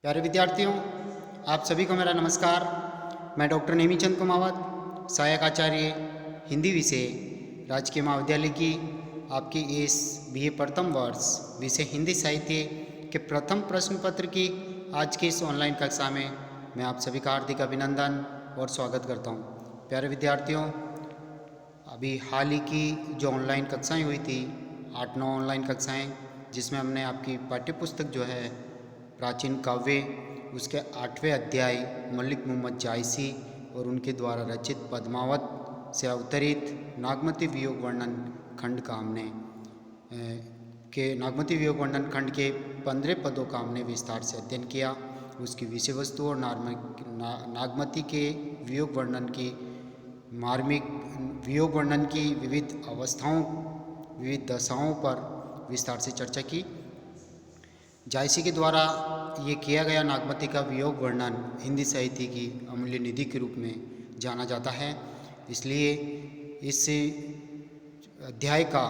प्यारे विद्यार्थियों, आप सभी को मेरा नमस्कार। मैं डॉक्टर नेमीचंद कुमावत, सहायक आचार्य हिंदी विषय, राजकीय महाविद्यालय की आपकी इस बीए प्रथम वर्ष विषय हिंदी साहित्य के प्रथम प्रश्न पत्र की आज की इस ऑनलाइन कक्षा में मैं आप सभी का हार्दिक अभिनंदन और स्वागत करता हूँ। प्यारे विद्यार्थियों, अभी हाल ही की जो ऑनलाइन कक्षाएं हुई थी, 8-9 ऑनलाइन कक्षाएं, जिसमें हमने आपकी पाठ्यपुस्तक जो है प्राचीन काव्य उसके 8वें अध्याय मलिक मोहम्मद जायसी और उनके द्वारा रचित पद्मावत से अवतरित नागमती वियोग वर्णन खंड का हमने नागमती वियोग वर्णन खंड के 15 पदों का हमने विस्तार से अध्ययन किया। उसकी विषय वस्तु और नागमती के वियोग वर्णन की मार्मिक वियोग वर्णन की विविध अवस्थाओं, विविध दशाओं पर विस्तार से चर्चा की। जायसी के द्वारा ये किया गया नागमती का वियोग वर्णन हिंदी साहित्य की अमूल्य निधि के रूप में जाना जाता है। इसलिए इस अध्याय का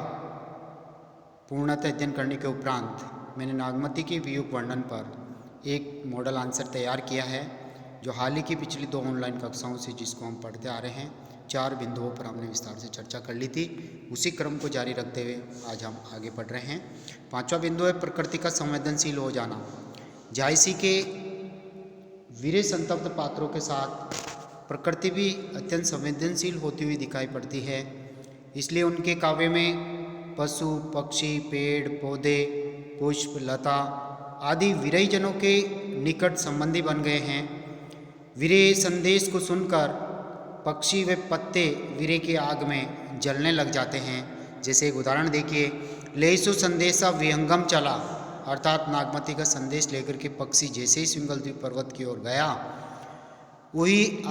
पूर्णतः अध्ययन करने के उपरांत मैंने नागमती के वियोग वर्णन पर एक मॉडल आंसर तैयार किया है, जो हाल ही की पिछली 2 ऑनलाइन कक्षाओं से जिसको हम पढ़ते आ रहे हैं। 4 बिंदुओं पर हमने विस्तार से चर्चा कर ली थी। उसी क्रम को जारी रखते हुए आज हम आगे बढ़ रहे हैं। 5वां बिंदु है प्रकृति का संवेदनशील हो जाना। जायसी के वीरे संतप्त पात्रों के साथ प्रकृति भी अत्यंत संवेदनशील होती हुई दिखाई पड़ती है। इसलिए उनके काव्य में पशु, पक्षी, पेड़, पौधे, पुष्प, लता आदि विरहीजनों के निकट संबंधी बन गए हैं। विरह संदेश को सुनकर पक्षी व पत्ते विरह की आग में जलने लग जाते हैं। जैसे एक उदाहरण देखिए, लेसु संदेशा विहंगम चला, अर्थात नागमती का संदेश लेकर के पक्षी जैसे ही सिंगल द्वीप पर्वत की ओर गया, वही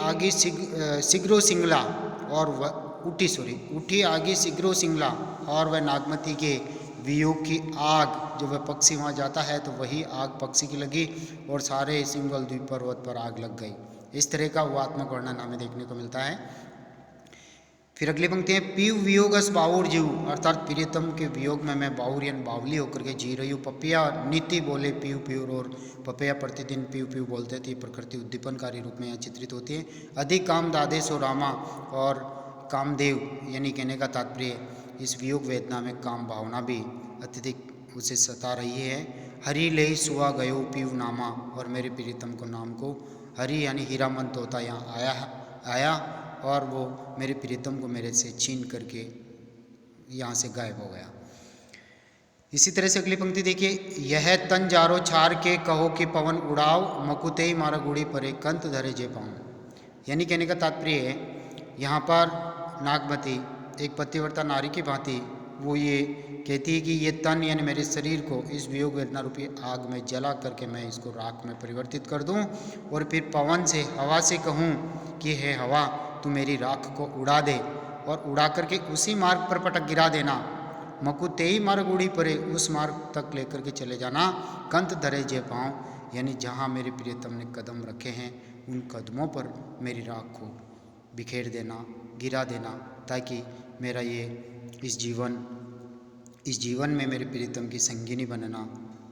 आगे शीघ्रो सिंगला और वह उठी आगे शीघ्रो सिंगला और वह नागमती के वियोग की आग, जो वह पक्षी वहाँ जाता है तो वही आग पक्षी की लगी और सारे सिंगल द्वीप पर्वत पर आग लग गई। इस तरह का वो आत्मक वर्णन हमें देखने को मिलता है। फिर अगली पंक्ति है, पीव वियोगस बाउर जीव, अर्थात प्रियतम के वियोग में मैं बाउर यानी बावली होकर के जी रही हूँ। पपिया नीति बोले पीव पीव, और पपिया प्रतिदिन पीव पीव बोलते थे। प्रकृति उद्दीपनकारी रूप में यहाँ चित्रित होती है। अधिक काम दादेश और रामा, और कामदेव यानी कहने का तात्पर्य इस वियोग वेदना में काम भावना भी अत्यधिक उसे सता रही है। हरि ले सुआ गयो पीव नामा, और मेरे प्रियतम को नाम को हरि यानी हीरामंत होता यहाँ आया और वो मेरे प्रियतम को मेरे से छीन करके यहाँ से गायब हो गया। इसी तरह से अगली पंक्ति देखिए, यह तन जारो छार के कहो कि पवन उड़ाओ, मकुते ही मारा गुड़ी परे कंत धरे जे पाऊँ। यानी कहने का तात्पर्य है, यहाँ पर नागमती एक पतिव्रता नारी की भांति वो ये कहती है कि ये तन यानी मेरे शरीर को इस वियोग वेदना रूपी आग में जला करके मैं इसको राख में परिवर्तित कर दूं, और फिर पवन से, हवा से कहूं कि हे हवा, तू मेरी राख को उड़ा दे और उड़ा करके उसी मार्ग पर पटक गिरा देना। मकु तेई मार्ग उड़ी परे, उस मार्ग तक लेकर के चले जाना। कंत धरे जे पाँव, यानी जहाँ मेरे प्रियतम ने कदम रखे हैं उन कदमों पर मेरी राख को बिखेर देना, गिरा देना, ताकि मेरा ये इस जीवन में मेरे प्रियतम की संगिनी बनना,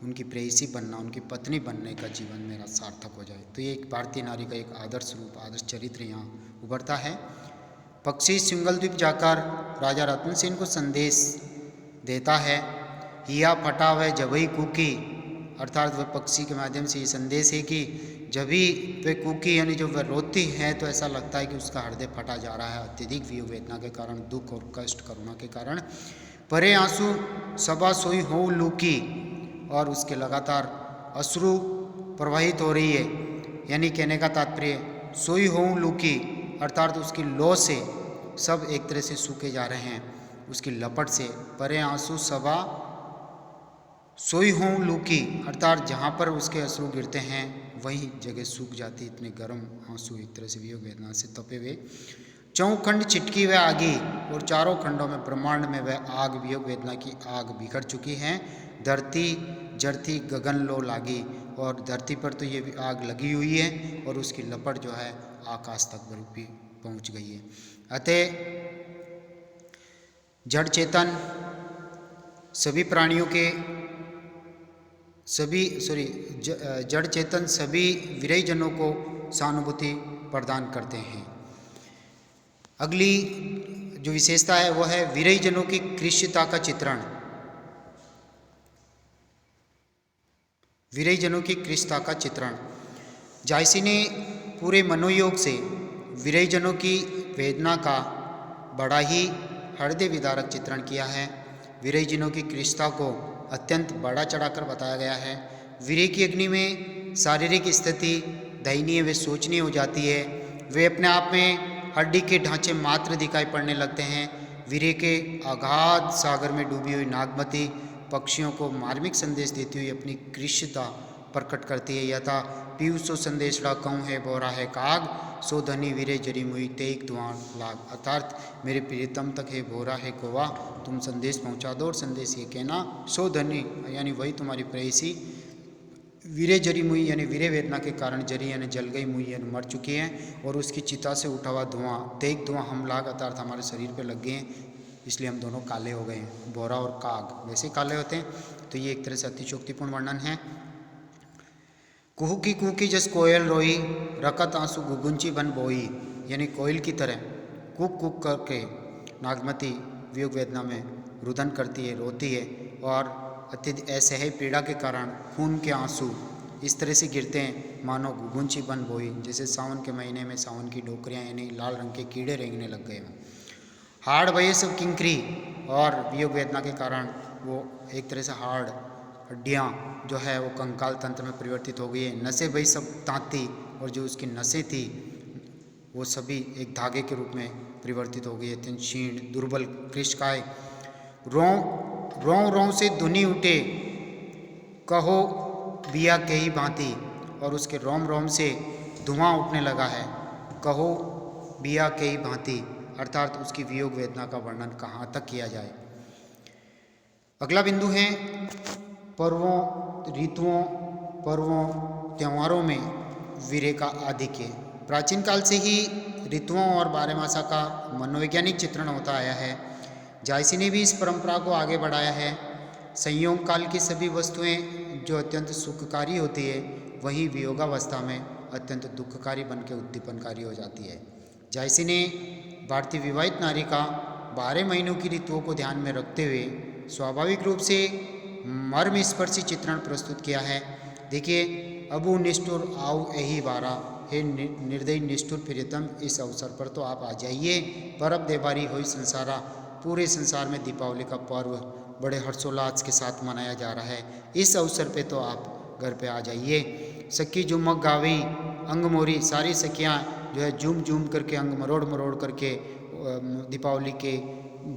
उनकी प्रेयसी बनना, उनकी पत्नी बनने का जीवन मेरा सार्थक हो जाए। तो ये एक भारतीय नारी का एक आदर्श रूप, आदर्श चरित्र यहाँ उभरता है। पक्षी सिंगल द्वीप जाकर राजा रतन सेन को संदेश देता है। हिया फटा वह जबई कुकी, अर्थात वह पक्षी के माध्यम से ये संदेश है कि जब भी वह कुकी यानी जो वह रोती है तो ऐसा लगता है कि उसका हृदय फटा जा रहा है अत्यधिक वियोग वेदना के कारण, दुख और कष्ट करुणा के कारण। परे आंसू सबा सोई हो लूकी, और उसके लगातार अश्रु प्रवाहित हो रही है। यानी कहने का तात्पर्य सोई हो लूकी, अर्थात उसकी लौ से सब एक तरह से सूखे जा रहे हैं, उसकी लपट से। परे आंसू सबा सोई हों लूकी, अर्थात जहाँ पर उसके अश्रु गिरते हैं वही जगह सूख जाती। इतने गर्म आंसू एक तरह से वियोग वेदना से तपे हुए। चौखंड छिटकी वह आगी, और चारों खंडों में ब्रह्मांड में वह आग, वियोग वेदना की आग बिखर चुकी है। धरती जरती गगन लो लागी, और धरती पर तो ये आग लगी हुई है और उसकी लपट जो है आकाश तक भी पहुँच गई है। अतः जड़ चेतन सभी प्राणियों के सभी जड़ चेतन सभी विरयजनों को सहानुभूति प्रदान करते हैं। अगली जो विशेषता है वो है विरयजनों की कृष्यता का चित्रण। विरयजनों की कृष्यता का चित्रण। जायसी ने पूरे मनोयोग से विरयजनों की वेदना का बड़ा ही हृदय विदारक चित्रण किया है। विरयजनों की कृष्यता को अत्यंत बड़ा चढ़ाकर बताया गया है। विरय की अग्नि में शारीरिक स्थिति दयनीय व शोचनीय हो जाती है। वे अपने आप में हड्डी के ढांचे मात्र दिखाई पड़ने लगते हैं। विरय के अगाध सागर में डूबी हुई नागमती पक्षियों को मार्मिक संदेश देती हुई अपनी कृष्यता प्रकट करती है। यथा पीयू सो संदेशड़ा कहूँ है बोरा है काग, सो धनी विरय जरी मुई तेईक धुआं लाग। अर्थात मेरे प्रियतम तक है बोरा है कोवा, तुम संदेश पहुंचा दो और संदेश ये कहना, सो धनी यानी वही तुम्हारी प्रेयसी, विरय जरी मुई यानी विरय वेदना के कारण जरी यानी जल गई, मुई यानी मर चुकी हैं, और उसकी चिता से उठा हुआ धुआं तेईक धुआं हम लाग अर्थात हमारे शरीर पर लग गए हैं, इसलिए हम दोनों काले हो गए हैं। बोरा और काग वैसे काले होते हैं। तो ये एक तरह से अतिशोक्तिपूर्ण वर्णन है। कुहू की जस कोयल रोई, रकत आंसू गुगुंची बन बोई, यानी कोयल की तरह कुक कुक करके नागमती वियोग वेदना में रुदन करती है, रोती है, और अत्यधिक असह्य पीड़ा के कारण खून के आंसू इस तरह से गिरते हैं मानो गुगुंची बन बोई, जैसे सावन के महीने में सावन की डोकरियाँ यानी लाल रंग के कीड़े रेंगने लग गए हों। हाड़ भये सब किंकरी, और वियोग वेदना के कारण वो एक तरह से हाड़ हड्डियाँ जो है वो कंकाल तंत्र में परिवर्तित हो गई है। नसें भई सब तांती, और जो उसकी नसें थी वो सभी एक धागे के रूप में परिवर्तित हो गई है। अत्यंत क्षीण दुर्बल कृष्णकाय, रों से धुनी उठे कहो बिया के ही भांति, और उसके रोम से धुआं उठने लगा है, कहो बिया के ही भांति, अर्थात उसकी वियोग वेदना का वर्णन कहाँ तक किया जाए। अगला बिंदु है पर्वों, ऋतुओं, पर्वों, त्योहारों में विरह का आधिक्य। प्राचीन काल से ही ऋतुओं और बारहमासा का मनोवैज्ञानिक चित्रण होता आया है। जायसी ने भी इस परंपरा को आगे बढ़ाया है। संयोग काल की सभी वस्तुएं जो अत्यंत सुखकारी होती है वही वियोगावस्था में अत्यंत दुखकारी बन के उद्दीपनकारी हो जाती है। जायसी ने भारतीय विवाहित नारी का 12 महीनों की ऋतुओं को ध्यान में रखते हुए स्वाभाविक रूप से मर्मस्पर्शी चित्रण प्रस्तुत किया है। देखिए, अबू निष्ठुर आओ यही बारा, हे निर्दयी निष्ठुर प्रियतम, इस अवसर पर तो आप आ जाइए। परब देवारी हुई संसारा, पूरे संसार में दीपावली का पर्व बड़े हर्षोल्लास के साथ मनाया जा रहा है, इस अवसर पे तो आप घर पे आ जाइए। सखी झुमक गावी अंग मोरी, सारी सखियाँ जो है झूम झूम करके अंग मरोड़ करके दीपावली के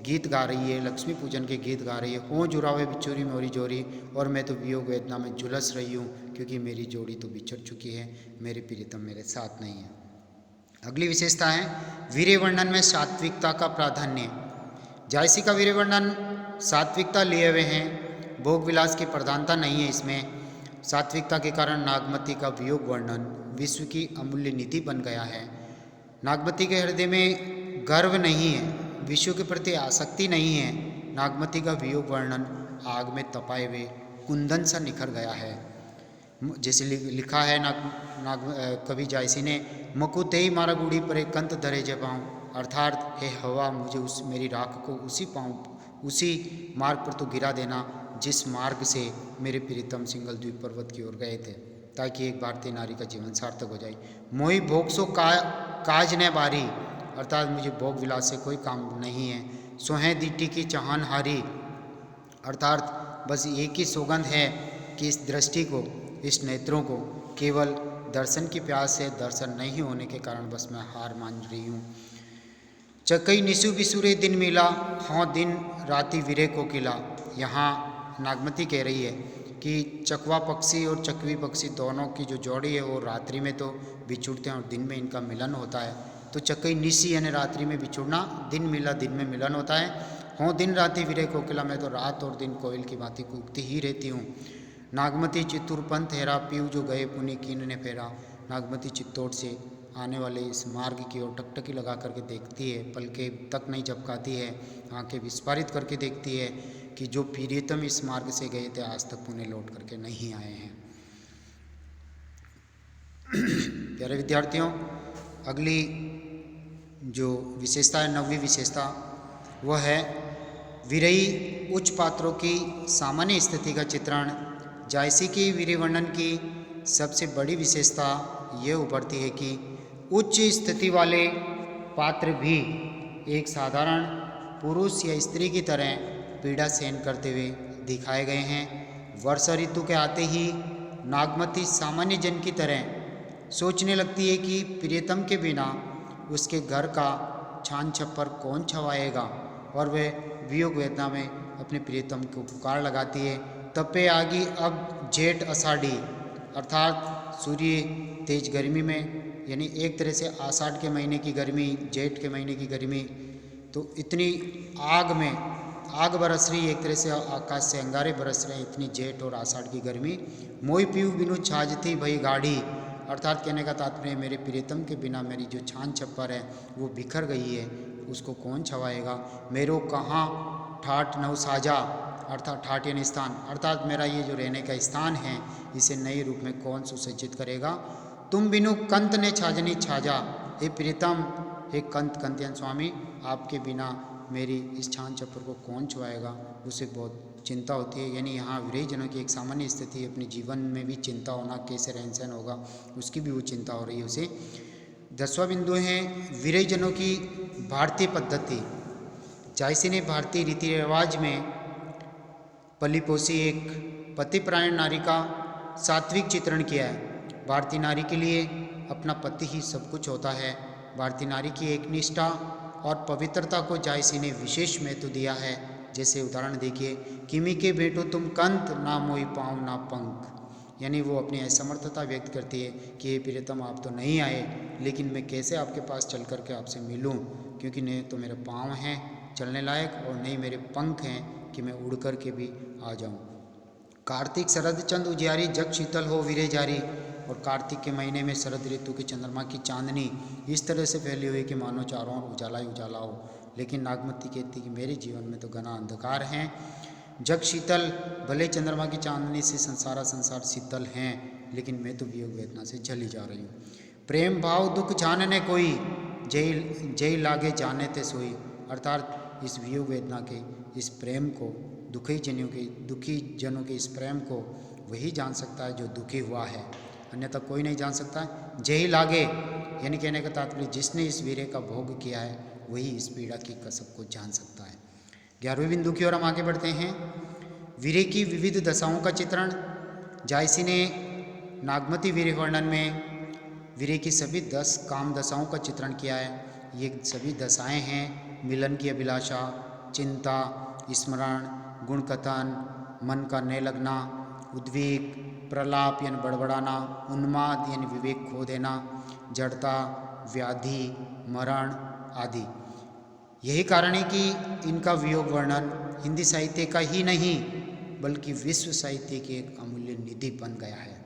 गीत गा रही है, लक्ष्मी पूजन के गीत गा रही है। हो जुरावे बिछोरी मोरी जोरी, और मैं तो वियोग वेदना में झुलस रही हूँ क्योंकि मेरी जोड़ी तो बिछड़ चुकी है, मेरे प्रियतम मेरे साथ नहीं है। अगली विशेषता है वीर्य वर्णन में सात्विकता का प्राधान्य। जायसी का वीर्य वर्णन सात्विकता लिए हुए हैं, भोग विलास की प्रधानता नहीं है इसमें। सात्विकता के कारण नागमती का वियोग वर्णन विश्व की अमूल्य निधि बन गया है। नागमती के हृदय में गर्व नहीं है, विश्व के प्रति आसक्ति नहीं है। नागमती का वियोग वर्णन आग में तपाए हुए कुंदन सा निखर गया है। जैसे लिखा है कवि जायसी ने, मकुते ही मारा गुड़ी पर एक कंत धरे जे पाऊँ, अर्थात हे हवा, मुझे मेरी राख को उसी मार्ग पर तो गिरा देना जिस मार्ग से मेरे प्रीतम सिंगल द्वीप पर्वत की ओर गए थे, ताकि एक भारतीय नारी का जीवन सार्थक हो जाए। मोही भोग सो काज न बारी, अर्थात मुझे भोग विलास से कोई काम नहीं है। सोहे दीटी की चाहन हारी, अर्थात बस एक ही सौगंध है कि इस दृष्टि को, इस नेत्रों को केवल दर्शन की प्यास से दर्शन नहीं होने के कारण बस मैं हार मान रही हूँ। चकई निशु बिसुरे दिन मिला, हाँ दिन राति विरे को किला। यहाँ नागमती कह रही है कि चकवा पक्षी और चकवी पक्षी दोनों की जो जोड़ी है वो रात्रि में तो बिछुड़ते हैं और दिन में इनका मिलन होता है। तो चकई निशी यानी रात्रि में बिछुड़ना, दिन मिला दिन में मिलन होता है। हाँ दिन राति विरे कोकिला, मैं तो रात और दिन कोयल की भांति कूकती ही रहती हूँ। नागमती चित्तूर पंथ हेरा, पीऊ जो गए पुनि कीन ने फेरा। नागमती चित्तौड़ से आने वाले इस मार्ग की ओर टकटकी लगा करके देखती है, पलके तक नहीं झपकाती है, आंखें विस्फारित करके देखती है। कि जो प्रियतम इस मार्ग से गए थे आज तक पुनः लौट करके नहीं आए हैं। प्यारे विद्यार्थियों, अगली जो विशेषता है, 9वीं विशेषता, वह है विरही उच्च पात्रों की सामान्य स्थिति का चित्रण। जायसी की विरही वर्णन की सबसे बड़ी विशेषता ये उभरती है कि उच्च स्थिति वाले पात्र भी एक साधारण पुरुष या स्त्री की तरह पीड़ा सहन करते हुए दिखाए गए हैं। वर्षा ऋतु के आते ही नागमती सामान्य जन की तरह सोचने लगती है कि प्रियतम के बिना उसके घर का छान छप्पर कौन छवाएगा, और वह वियोग वेदना में अपने प्रियतम को पुकार लगाती है। तपे आगी अब जेठ आषाढ़ी, अर्थात सूर्य तेज गर्मी में, यानी एक तरह से आषाढ़ के महीने की गर्मी, जेठ के महीने की गर्मी, तो इतनी आग में आग बरस रही, एक तरह से आकाश से अंगारे बरस रहे, इतनी जेठ और आषाढ़ की गर्मी। मोई पीऊ बिनु छाजती भई गाढ़ी, अर्थात कहने का तात्पर्य मेरे प्रियतम के बिना मेरी जो छान छप्पर है वो बिखर गई है, उसको कौन छवाएगा। मेरो कहाँ ठाठ नव साजा, अर्थात ठाठ यानी स्थान, अर्थात मेरा ये जो रहने का स्थान है इसे नए रूप में कौन सुसज्जित करेगा। तुम बिनु कंत ने छाजनी छाजा, हे प्रियतम, हे कंत, कंतियन स्वामी, आपके बिना मेरी इस छान छप्पर को कौन छुआएगा, उसे बहुत चिंता होती है। यानी यहाँ विरही जनों की एक सामान्य स्थिति है, अपने जीवन में भी चिंता होना, कैसे रहन सहन होगा उसकी भी वो चिंता हो रही है उसे। 10वां बिंदु है विरही जनों की भारतीय पद्धति। जायसी ने भारतीय रीति रिवाज में पली पोसी एक पतिपरायण नारी का सात्विक चित्रण किया है। भारतीय नारी के लिए अपना पति ही सब कुछ होता है। भारतीय नारी की एक निष्ठा और पवित्रता को जायसी ने विशेष महत्व दिया है। जैसे उदाहरण देखिए, किमी के बेटो तुम कंत, ना मोई पाँव ना पंख, यानी वो अपनी असमर्थता व्यक्त करती है कि हे प्रियतम, आप तो नहीं आए, लेकिन मैं कैसे आपके पास चल कर के आपसे मिलूं, क्योंकि नहीं तो मेरे पाँव हैं चलने लायक और नहीं मेरे पंख हैं कि मैं उड़ कर के भी आ जाऊं। कार्तिक शरद चंद उजियारी, जग शीतल हो विरह जारी, और कार्तिक के महीने में शरद ऋतु की चंद्रमा की चांदनी इस तरह से फैली हुई कि मानो चारों ओर उजाला ही उजाला हो। लेकिन नागमती कहती कि मेरे जीवन में तो घना अंधकार है। जग शीतल, भले चंद्रमा की चांदनी से संसार शीतल हैं, लेकिन मैं तो वियोग वेदना से जली जा रही हूँ। प्रेम भाव दुख जानने कोई, जय जय लागे जाने ते सोई, अर्थात इस वियोग वेदना के इस प्रेम को, दुखी जनों के इस प्रेम को वही जान सकता है जो दुखी हुआ है, अन्यथा कोई नहीं जान सकता है। जय लागे, यानी कहने का तात्पर्य जिसने इस वीर्य का भोग किया है वही इस पीड़ा की कसब को जान सकता है। 11वें बिंदु की ओर हम आगे बढ़ते हैं। वीर्य की विविध दशाओं का चित्रण। जायसी ने नागमती वीर्य वर्णन में वीर्य की सभी 10 काम दशाओं का चित्रण किया है। ये सभी दशाएं हैं मिलन की अभिलाषा, चिंता, स्मरण, गुण कथन, मन का न लगना, उद्वेग, प्रलाप यानी बड़बड़ाना, उन्माद यानी विवेक खो देना, जड़ता, व्याधि, मरण आदि। यही कारण है कि इनका वियोग वर्णन हिंदी साहित्य का ही नहीं बल्कि विश्व साहित्य की एक अमूल्य निधि बन गया है।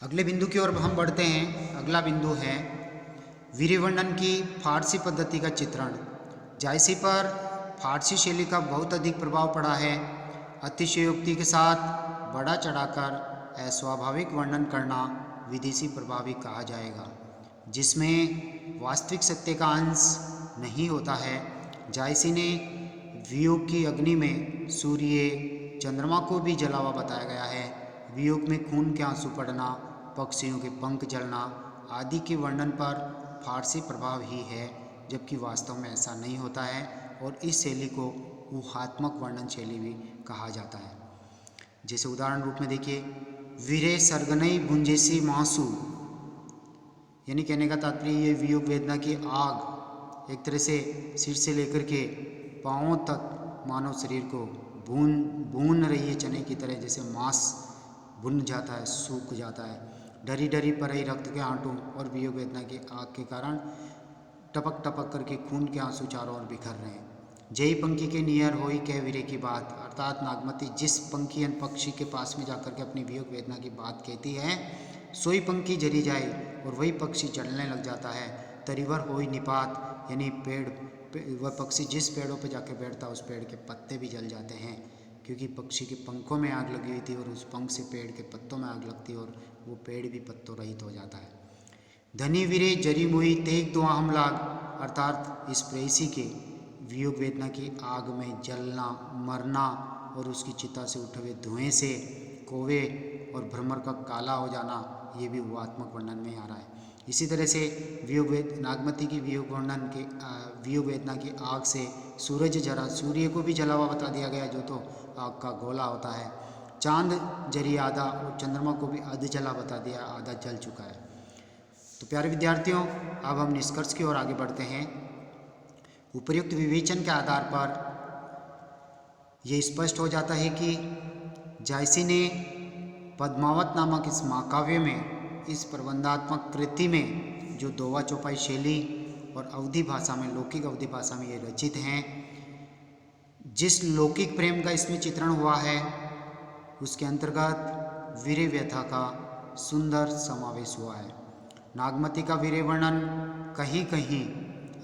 अगले बिंदु की ओर हम बढ़ते हैं। अगला बिंदु है वीर्य वर्णन की फारसी पद्धति का चित्रण। जायसी पर फारसी शैली का बहुत अधिक प्रभाव पड़ा है। अतिशयोक्ति के साथ बड़ा चढ़ाकर अस्वाभाविक वर्णन करना विदेशी प्रभाव ही कहा जाएगा, जिसमें वास्तविक सत्य का अंश नहीं होता है। जायसी ने वियोग की अग्नि में सूर्य, चंद्रमा को भी जला हुआ बताया गया है। वियोग में खून के आंसू पड़ना, पक्षियों के पंख जलना आदि के वर्णन पर फारसी प्रभाव ही है, जबकि वास्तव में ऐसा नहीं होता है और इस शैली को ऊहात्मक वर्णन शैली भी कहा जाता है। जैसे उदाहरण रूप में देखिए, वीरे सरगनई बुंजेसी मांसू, यानी कहने का तात्पर्य ये वियोग वेदना की आग एक तरह से सिर से लेकर के पांवों तक मानव शरीर को भून रही है, चने की तरह जैसे मांस भुन जाता है, सूख जाता है। डरी डरी परई रक्त के आंटों, और वियोग वेदना की आग के कारण टपक टपक करके खून के आंसू चारों ओर बिखर रहे हैं। जय पंखी के नियर होई कह वीरे की बात, अर्थात नागमती जिस पंखी यानी पक्षी के पास में जाकर के अपनी वियोग वेदना की बात कहती है, सोई पंखी जरी जाए और वही पक्षी जलने लग जाता है। तरीवर होई निपात, यानी पेड़ वह पक्षी जिस पेड़ों पर जाके बैठता है उस पेड़ के पत्ते भी जल जाते हैं, क्योंकि पक्षी के पंखों में आग लगी हुई थी और उस पंख से पेड़ के पत्तों में आग लगती और वो पेड़ भी पत्तों रहित हो जाता है। धनी वीरे जरी मुई तेग दुआ हम लाग, अर्थात इस प्रेयसी के वियोग वेदना की आग में जलना, मरना और उसकी चिता से उठे हुए धुएं से कोवे और भ्रमर का काला हो जाना, ये भी हुआत्मक वर्णन में आ रहा है। इसी तरह से नागमती की वियोग वर्णन के वियोग वेदना की आग से सूरज जरा, सूर्य को भी जला हुआ बता दिया गया जो तो आग का गोला होता है। चांद जरी आधा और चंद्रमा को भी अध जला बता दिया, आधा जल चुका है। तो प्यारे विद्यार्थियों, अब हम निष्कर्ष की ओर आगे बढ़ते हैं। उपर्युक्त विवेचन के आधार पर यह स्पष्ट हो जाता है कि जायसी ने पद्मावत नामक इस महाकाव्य में, इस प्रबंधात्मक कृति में जो दोवा चौपाई शैली और अवधि भाषा में, लौकिक अवधि भाषा में ये रचित हैं, जिस लौकिक प्रेम का इसमें चित्रण हुआ है उसके अंतर्गत वीर्य व्यथा का सुंदर समावेश हुआ है। नागमती का वीर्य वर्णन कहीं कहीं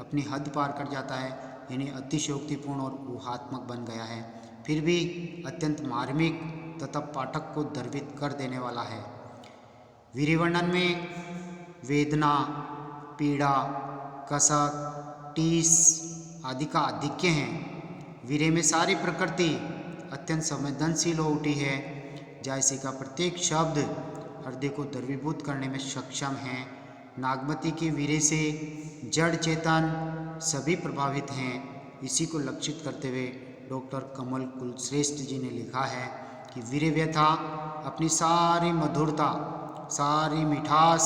अपनी हद पार कर जाता है, यानी अतिशयोक्तिपूर्ण और ऊहात्मक बन गया है, फिर भी अत्यंत मार्मिक तथा पाठक को द्रवित कर देने वाला है। वीर्य वर्णन में वेदना, पीड़ा, कसक, टीस आदि का आधिक्य है। वीर्य में सारी प्रकृति अत्यंत संवेदनशील हो उठी है। जायसी का प्रत्येक शब्द हृदय को द्रवीभूत करने में सक्षम है। नागमती के वीर्य से जड़ चेतन सभी प्रभावित हैं। इसी को लक्षित करते हुए डॉक्टर कमल कुलश्रेष्ठ जी ने लिखा है कि वीर्य व्यथा अपनी सारी मधुरता, सारी मिठास,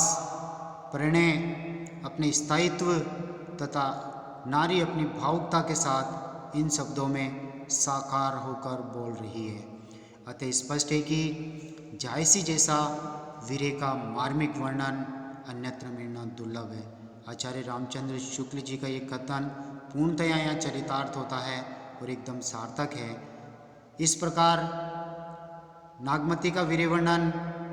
प्रणय, अपने स्थायित्व तथा नारी अपनी भावुकता के साथ इन शब्दों में साकार होकर बोल रही है। अतः स्पष्ट है कि जायसी जैसा वीर्य का मार्मिक वर्णन अन्यत्र मिलना दुर्लभ है। आचार्य रामचंद्र शुक्ल जी का ये कथन पूर्णतया यहाँ चरितार्थ होता है और एकदम सार्थक है। इस प्रकार नागमती का वीर्य वर्णन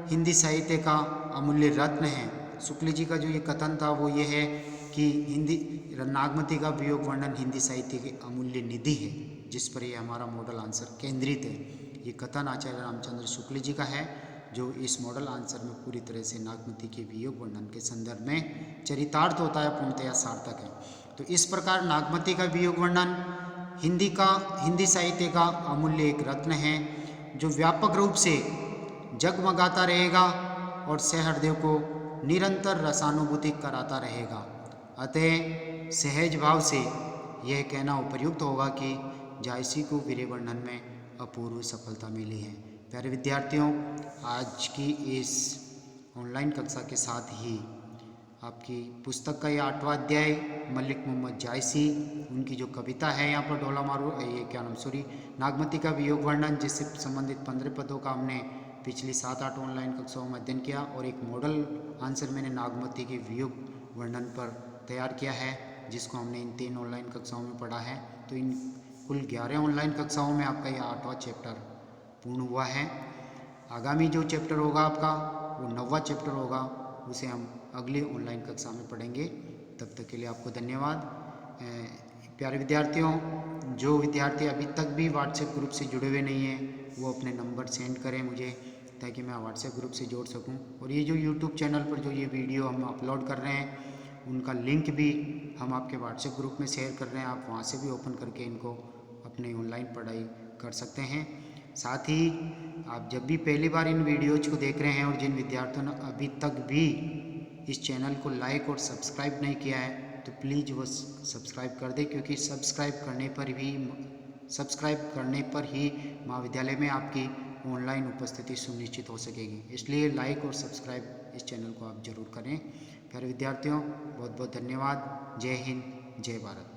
हिंदी साहित्य का अमूल्य रत्न है। शुक्ल जी का जो ये कथन था वो ये है कि नागमती का वियोग वर्णन हिंदी साहित्य की अमूल्य निधि है, जिस पर ये हमारा मॉडल आंसर केंद्रित है। ये कथन आचार्य रामचंद्र शुक्ल जी का है, जो इस मॉडल आंसर में पूरी तरह से नागमती के वियोग वर्णन के संदर्भ में चरितार्थ होता है, पूर्णतया सार्थक है। तो इस प्रकार नागमती का वियोग वर्णन हिंदी साहित्य का अमूल्य एक रत्न है, जो व्यापक रूप से जगमगाता रहेगा और सहृदय को निरंतर रसानुभूति कराता रहेगा। अतः सहज भाव से यह कहना उपयुक्त होगा कि जायसी को वीर्य वर्णन में अपूर्व सफलता मिली है। प्यारे विद्यार्थियों, आज की इस ऑनलाइन कक्षा के साथ ही आपकी पुस्तक का यह 8वां अध्याय मलिक मोहम्मद जायसी, उनकी जो कविता है यहाँ पर ढोला मारू, ये नागमती का वियोग वर्णन, जिससे संबंधित 15 पदों का हमने पिछली 7-8 ऑनलाइन कक्षाओं में अध्ययन किया और एक मॉडल आंसर मैंने नागमती के वियोग वर्णन पर तैयार किया है, जिसको हमने इन 3 ऑनलाइन कक्षाओं में पढ़ा है। तो इन कुल 11 ऑनलाइन कक्षाओं में आपका यह 8वां चैप्टर पूर्ण हुआ है। आगामी जो चैप्टर होगा आपका वो 9वां चैप्टर होगा, उसे हम अगली ऑनलाइन कक्षा में पढ़ेंगे। तब तक के लिए आपको धन्यवाद। प्यारे विद्यार्थियों, जो विद्यार्थी अभी तक भी व्हाट्सएप ग्रुप से जुड़े हुए नहीं हैं वो अपने नंबर सेंड करें मुझे, ताकि मैं व्हाट्सएप ग्रुप से जोड़ सकूं। और ये जो यूट्यूब चैनल पर जो ये वीडियो हम अपलोड कर रहे हैं उनका लिंक भी हम आपके व्हाट्सएप ग्रुप में शेयर कर रहे हैं, आप वहाँ से भी ओपन करके इनको अपनी ऑनलाइन पढ़ाई कर सकते हैं। साथ ही आप जब भी पहली बार इन वीडियोज़ को देख रहे हैं और जिन विद्यार्थियों ने अभी तक भी इस चैनल को लाइक और सब्सक्राइब नहीं किया है तो प्लीज़ वो सब्सक्राइब कर दें, क्योंकि सब्सक्राइब करने पर ही महाविद्यालय में आपकी ऑनलाइन उपस्थिति सुनिश्चित हो सकेगी। इसलिए लाइक और सब्सक्राइब इस चैनल को आप ज़रूर करें। प्यारे विद्यार्थियों, बहुत बहुत धन्यवाद। जय हिंद, जय भारत।